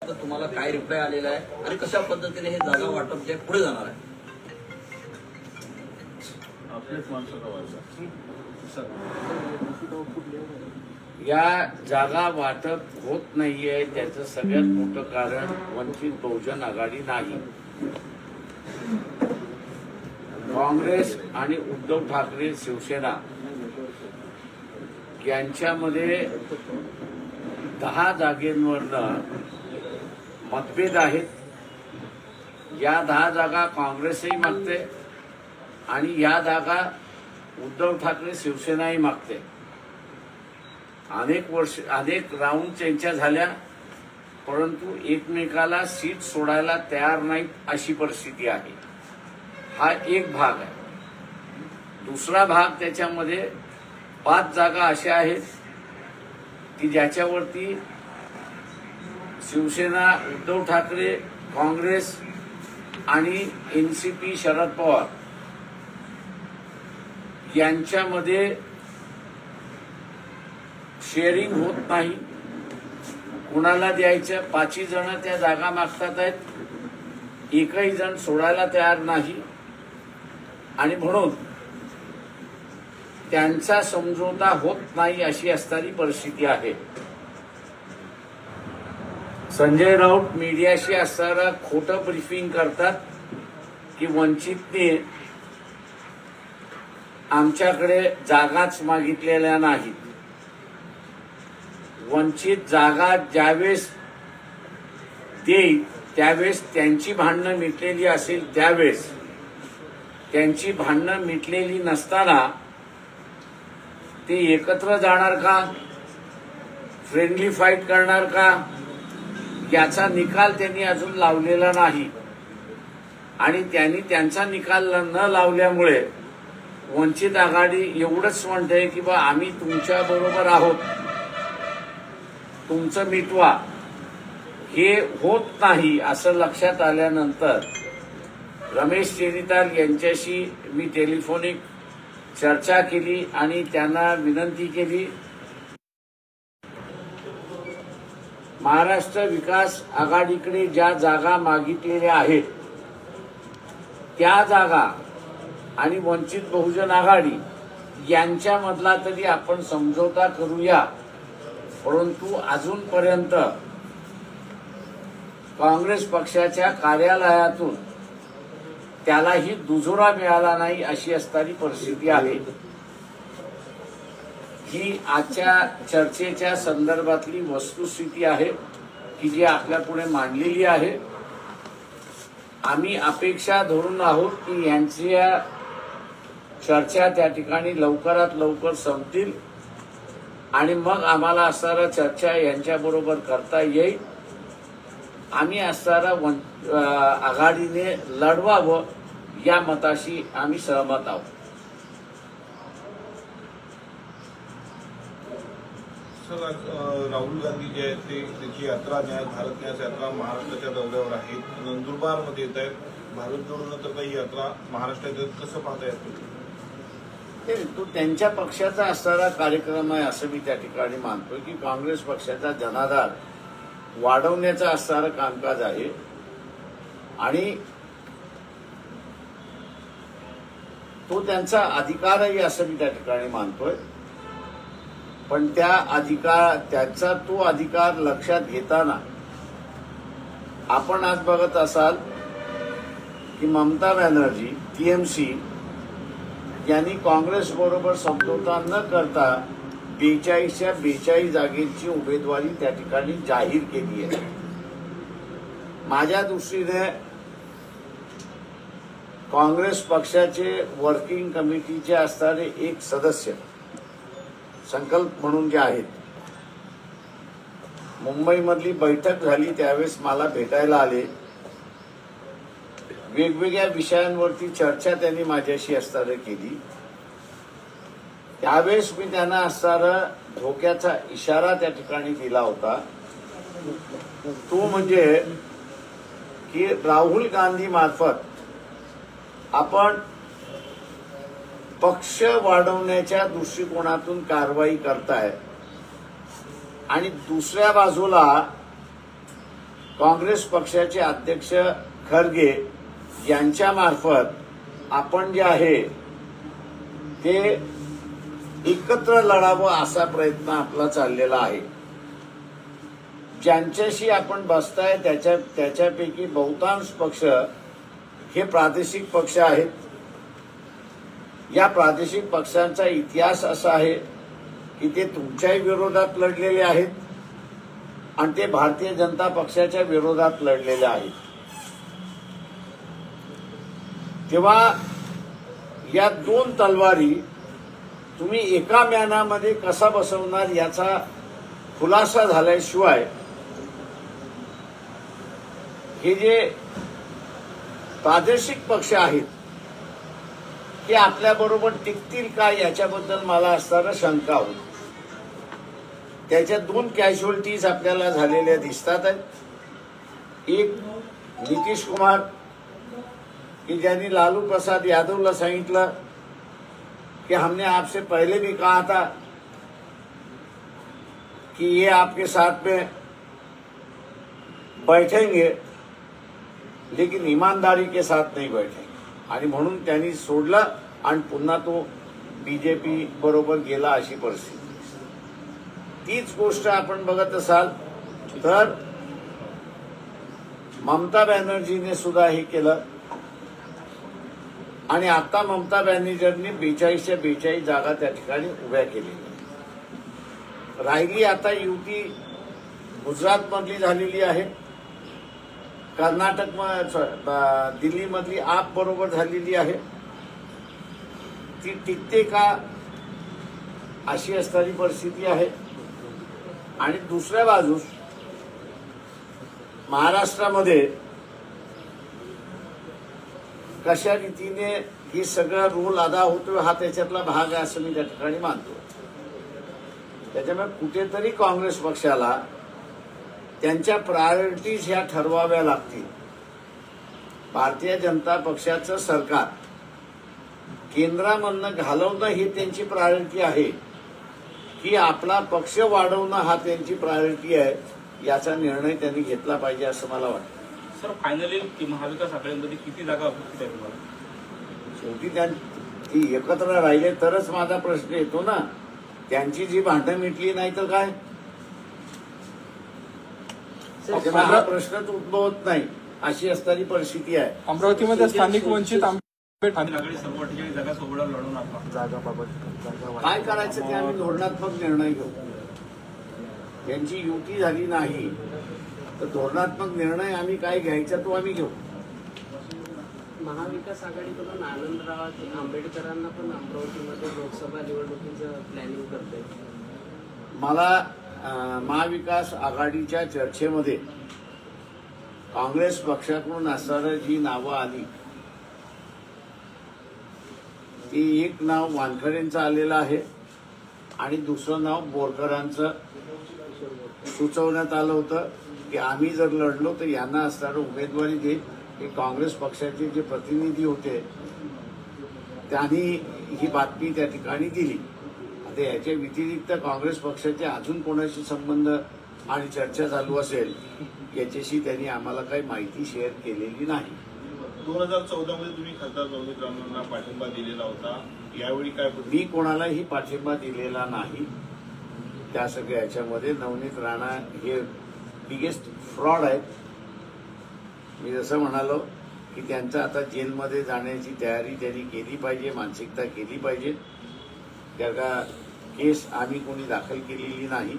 तर तुम्हाला काय रिप्लाय आलेला आहे आणि कशा पद्धतीने हे जागा वाटप जे पुढे जाणार आहे? या जागा वाटप होत नाहीये त्याचं सगळ्यात मोठं कारण वंचित बहुजन आघाडी नाही. काँग्रेस आणि उद्धव ठाकरे शिवसेना यांच्यामध्ये 10 जागेंवरनं मतभेद आहेत. या 10 जागा काँग्रेसही मागते आणि या जागा उद्धव ठाकरे शिवसेनाही मागते. अनेक राऊंड चर्चा झाल्या, परंतु एकमेकाला सीट सोडायला तयार नाहीत अशी परिस्थिती आहे. हा एक भाग आहे. दुसरा भाग त्याच्यामध्ये 5 जागा अशा आहेत की ज्याच्यावरती शिवसेना, उद्धव ठाकरे, काँग्रेस आणि एनसीपी शरद पवार यांच्यामध्ये शेअरिंग होत नाही. कुणाला द्यायचं? 5 जण त्या जागा मागतात आहेत, एकही जण सोडायला तयार नाही आणि म्हणून त्यांचा समझोता होत नाही अशी असणारी परिस्थिती आहे. संजय राऊत मीडियाशी असताना खोटं ब्रीफिंग करतात की वंचितने आमच्याकडे जागाच मागितलेल्या नाहीत. वंचित जागा ज्यावेळेस देईल त्यावेळेस त्यांची भांडणं मिटलेली असेल, त्यावेळेस त्यांची भांडणं मिटलेली नसताना ते एकत्र जाणार का, फ्रेंडली फाईट करणार का, याचा निकाल त्यांनी अजून लावलेला नाही. आणि त्यांनी त्यांचा निकाल न लावल्यामुळे वंचित आघाडी एवढंच म्हणते की बा आम्ही तुमच्या बरोबर आहोत, तुमचं मिटवा. हे होत नाही असं लक्षात आल्यानंतर रमेश चेनिताल यांच्याशी मी टेलिफोनिक चर्चा केली आणि त्यांना विनंती केली, महाराष्ट्र विकास आघाडीकडे ज्या जागा मागितलेल्या आहेत त्या जागा आणि वंचित बहुजन आघाडी यांच्यामधला तरी आपण समझोता करूया. परंतु अजूनपर्यंत काँग्रेस पक्षाच्या कार्यालयातून त्यालाही दुजोरा मिळाला नाही अशी असणारी परिस्थिती आहे. ही आजच्या चर्चेच्या संदर्भातली वस्तुस्थिती आहे की जी आपल्या पुढे मांडलेली आहे. आम्ही अपेक्षा धरून आहोत की यांच्या चर्चा त्या ठिकाणी लवकरात लवकर संपतील आणि मग आम्हाला असणारा चर्चा यांच्याबरोबर करता येईल. आम्ही असणारा आघाडीने लढवावं या मताशी आम्ही सहमत आहोत. सर, आज राहुल गांधी जे आहेत ते त्याची यात्रा भारत न्यास यात्रा महाराष्ट्राच्या दौऱ्यावर आहे. नंदुरबारमध्ये येत आहेत. भारत जोडून काही यात्रा महाराष्ट्रात कसं पाहता येतं? तो त्यांच्या पक्षाचा असणारा कार्यक्रम आहे असं मी त्या ठिकाणी मानतोय की काँग्रेस पक्षाचा जनाधार वाढवण्याचं असणारं कामकाज आहे आणि तो त्यांचा अधिकारही असं मी त्या ठिकाणी मानतोय. पण त्याचा तो अधिकार लक्षात घेताना आपण आज बघत असाल की ममता बॅनर्जी, टीएमसी यांनी काँग्रेस बरोबर समझोता न करता 42च्या 42 जागेची उमेदवारी त्या ठिकाणी जाहीर केली आहे. माझ्या दृष्टीने काँग्रेस पक्षाचे वर्किंग कमिटीचे असणारे एक सदस्य संकल्प म्हणून जे आहेत, मुंबईमधली बैठक झाली त्यावेळेस मला भेटायला आले. वेगवेगळ्या विषयांवरती चर्चा त्यांनी माझ्याशी असणारं केली. त्यावेळेस मी त्यांना असणारा धोक्याचा इशारा त्या ठिकाणी दिला होता. तो म्हणजे की राहुल गांधी मार्फत आपण पक्ष वाढवण्याच्या दृष्टिकोनातून कारवाई करताय आणि दुसऱ्या बाजूला काँग्रेस पक्षाचे अध्यक्ष खरगे यांच्या मार्फत आपण जे आहे ते एकत्र लढावं असा प्रयत्न आपला चाललेला आहे. ज्यांच्याशी आपण बसताय त्याच्यापैकी बहुतांश पक्ष हे प्रादेशिक पक्ष आहेत. या प्रादेशिक पक्षांचा इतिहास असा आहे की ते तुमच्याही विरोधात लढलेले आहेत आणि ते भारतीय जनता पक्षाच्या विरोधात लढलेले आहेत. तेव्हा या दोन तलवारी तुम्ही एका म्यानामध्ये कसा बसवणार याचा खुलासा झाल्याशिवाय हे जे प्रादेशिक पक्ष आहेत ते आपल्याबरोबर टिकतील का याच्याबद्दल मला असणारा शंका होती. त्याच्या दोन कॅज्युअलिटीज आपल्याला झालेल्या दिसतात आहेत. एक नितीश कुमार कि ज्यांनी लालू प्रसाद यादवला सांगितलं कि हमने आपसे पहले भी कहा था कि ये आपके साथ में बैठेंगे लेकिन ईमानदारी के साथ नहीं बैठेंगे आणि म्हणून त्यांनी सोडलं आणि पुन्हा तो बीजेपी बरोबर गेला अशी परिस्थिती. तीच गोष्ट आपण बघत असाल तर ममता बॅनर्जीने सुद्धा हे केलं आणि आता ममता बॅनर्जींनी 42च्या 42 जागा त्या ठिकाणी उभ्या केलेल्या. राहिली आता युती गुजरात मधली झालेली आहे, कर्नाटक दिल्ली मधली आप बरोबर झालेली आहे. ती टिकते का अशी असणारी परिस्थिती आहे. आणि दुसऱ्या बाजूस महाराष्ट्रामध्ये कशा रीतीने ही सगळा रोल अदा होतो हा त्याच्यातला भाग आहे असं मी त्या ठिकाणी मानतो. त्याच्यामुळे कुठेतरी काँग्रेस पक्षाला त्यांच्या प्रायोरिटीज ह्या ठरवाव्या लागतील. भारतीय जनता पक्षाचं सरकार केंद्रामधनं घालवणं ही त्यांची प्रायोरिटी आहे की आपला पक्ष वाढवणं हा त्यांची प्रायोरिटी आहे. याचा निर्णय त्यांनी घेतला पाहिजे असं मला वाटतं. सर फायनली महाविकास आघाडीमध्ये किती जागा अपेक्षित आहे तुम्हाला? शेवटी ती एकत्र राहिले तरच माझा प्रश्न येतो ना. त्यांची जी भांडणं मिटली नाही तर काय, हा प्रश्नच उद्भवत नाही अशी असणारी परिस्थिती आहे. अमरावतीमध्ये स्थानिक वंचित आघाडी सर्व ठिकाणी जागा सोबत लढून आपला जागाबाबत काय करायचं ते आम्ही धोरणात्मक निर्णय घेऊ. त्यांची युती झाली नाही तर धोरणात्मक निर्णय आम्ही काय घ्यायचा तो आम्ही घेऊ. महाविकास आघाडीकडून आनंदराव आंबेडकरांना पण अमरावतीमध्ये लोकसभा निवडणुकीचं प्लॅनिंग करतोय. मला महाविकास आघाडीच्या चर्चेमध्ये काँग्रेस पक्षाकडून असणारी जी नावं आली ती एक नाव वानखडेंचं आलेलं आहे आणि दुसरं नाव बोरकरांचं सुचवण्यात आलं होतं की आम्ही जर लढलो तर यांना असणारं उमेदवारी देत. हे काँग्रेस पक्षाचे जे प्रतिनिधी होते त्यांनी ही बातमी त्या ठिकाणी दिली. आता याच्या व्यतिरिक्त काँग्रेस पक्षाचे अजून कोणाशी संबंध आणि चर्चा चालू असेल याच्याशी त्यांनी आम्हाला काही माहिती शेअर केलेली नाही. 2014 मध्ये तुम्ही खासदार नवनीत राणांना पाठिंबा दिलेला होता. यावेळी काय मी कोणालाही पाठिंबा दिलेला नाही. त्या सगळ्या याच्यामध्ये नवनीत राणा हे बिगेस्ट फ्रॉड आहेत. मी जसं म्हणालो की त्यांचं आता जेलमध्ये जाण्याची तयारी त्यांनी केली पाहिजे, मानसिकता केली पाहिजे. त्याला केस आम्ही कोणी दाखल केलेली नाही.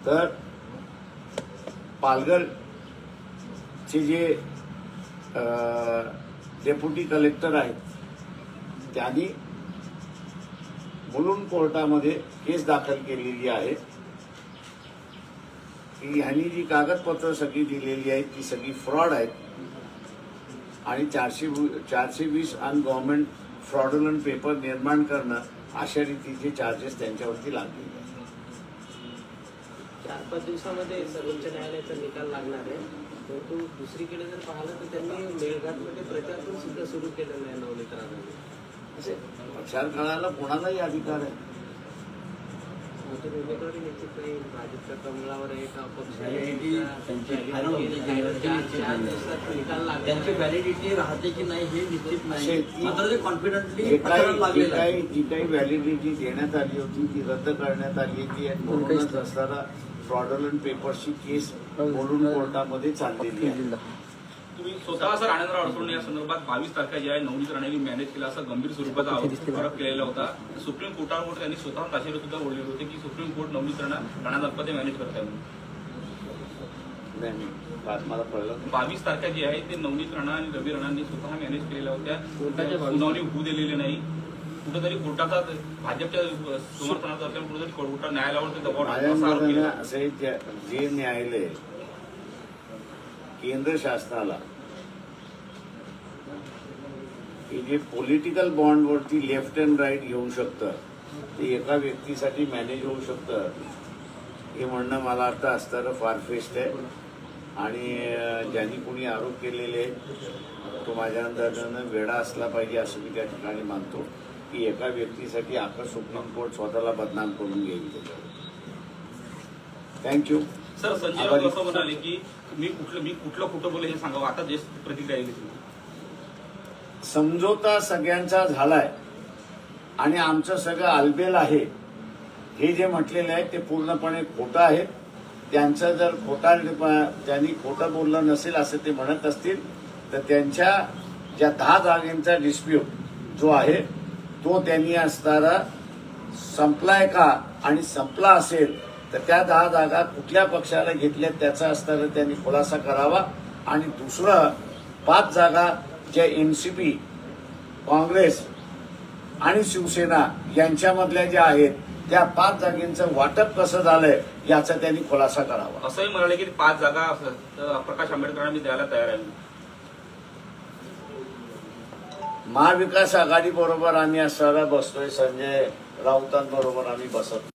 तर पालघरचे जे डेप्युटी कलेक्टर आहेत त्यांनी मुलुंड कोर्टामध्ये केस दाखल केलेली आहे की ह्यांनी जी कागदपत्र सगळी दिलेली आहेत ती सगळी फ्रॉड आहेत आणि 420 अन गव्हर्नमेंट फ्रॉडुलंट पेपर निर्माण करणं अशा रीतीचे चार्जेस त्यांच्यावरती लागले. 4-5 दिवसामध्ये सर्वोच्च न्यायालयाचा निकाल लागणार आहे. परंतु दुसरीकडे जर पाहिलं तर त्यांनी मेळघाटमध्ये प्रचार पण सुद्धा सुरू केलेला आहे नवनीत राणांनी. प्रचार करायला कोणालाही अधिकार आहे. तर उमेदवारी निश्चित नाही. भाजपच्या कमळावर आहे का अपक्ष आहे Validity का? त्यांची final होते, चार दिवसात निकाल लागला. त्यांची व्हॅलिडिटी राहते की नाही हे निश्चित नाही. असे- मात्र ते कॉन्फिडंटली जी लागलेलं आहे. काही व्हॅलिडिटी देण्यात आली होती ती रद्द करण्यात आली होती आणि म्हणूनच असताना फ्रॉडलंट पेपर्सची केस बोलून कोर्टामध्ये चाललेली आहे. तुम्ही स्वतः सर आनंदराव अडसूळ या संदर्भात 22 तारखा ज्या आहे नवनीत राणेंनी मॅनेज केला असा गंभीर स्वरूपाचा आरोप केलेला होता. सुप्रीम कोर्टावर त्यांनी स्वतः ताशेरे सुद्धा बोलले होते की सुप्रीम कोर्ट नवनीत राणा दत्पते मॅनेज करत आहे म्हणून. नाही, आज मला कळलं. 22 तारखा जी आहे ते नवनीत राणा आणि रवी राणांनी स्वतः मॅनेज केलेल्या होत्या. सुनावणी होऊ दिलेली नाही. कुठेतरी कोर्टाचा भाजपच्या समर्थनात असल्यामुळे कुठेतरी कोर्टात न्यायालयावर ते दबाव माझ्या टाकण्याचा आरोप केला. मतानं असे जे न्यायालय केंद्र शासनाला हे जे पॉलिटिकल बॉन्डवरती लेफ्ट अँड राईट घेऊ शकतं ते एका व्यक्तीसाठी मॅनेज होऊ शकतं हे म्हणणं मला वाटतं असताना फार फेस्ट आहे. आणि ज्यांनी कोणी आरोप केलेले तो माझ्या अंदाजानं वेडा असला पाहिजे असं मी त्या ठिकाणी मानतो की एका व्यक्तीसाठी अख्खं सुप्रीम कोर्ट स्वतःला बदनाम करून घेईल. थँक्यू. सर संजय राऊत असं म्हणाले की मी कुठलं खोटं बोले हे सांगावं. आता जे प्रतिक्रिया दिली समझोता सगळ्यांचा झालाय आणि आमचं सगळं आलबेल आहे हे जे म्हटलेलं आहे ते पूर्णपणे खोटं आहे. त्यांचं जर त्यांनी खोटं बोललं नसेल असं ते म्हणत असतील तर त्यांच्या ज्या 10 जागेंचा डिस्प्यूट जो आहे तो त्यांनी असताना संपलाय का आणि संपला असेल तर त्या 10 जागा कुठल्या पक्षाला घेतल्या त्याचा असताना त्यांनी खुलासा करावा. आणि दुसरं 5 जागा ज्या एनसीपी, काँग्रेस आणि शिवसेना यांच्यामधल्या ज्या आहेत त्या 5 जागेंचं वाटप कसं झालंय याचा त्यांनी खुलासा करावा. असंही म्हणाले की 5 जागा प्रकाश आंबेडकरांना मी द्यायला तयार आहे. महाविकास आघाडी बरोबर आम्ही असताना बसतोय, संजय राऊतांबरोबर आम्ही बसत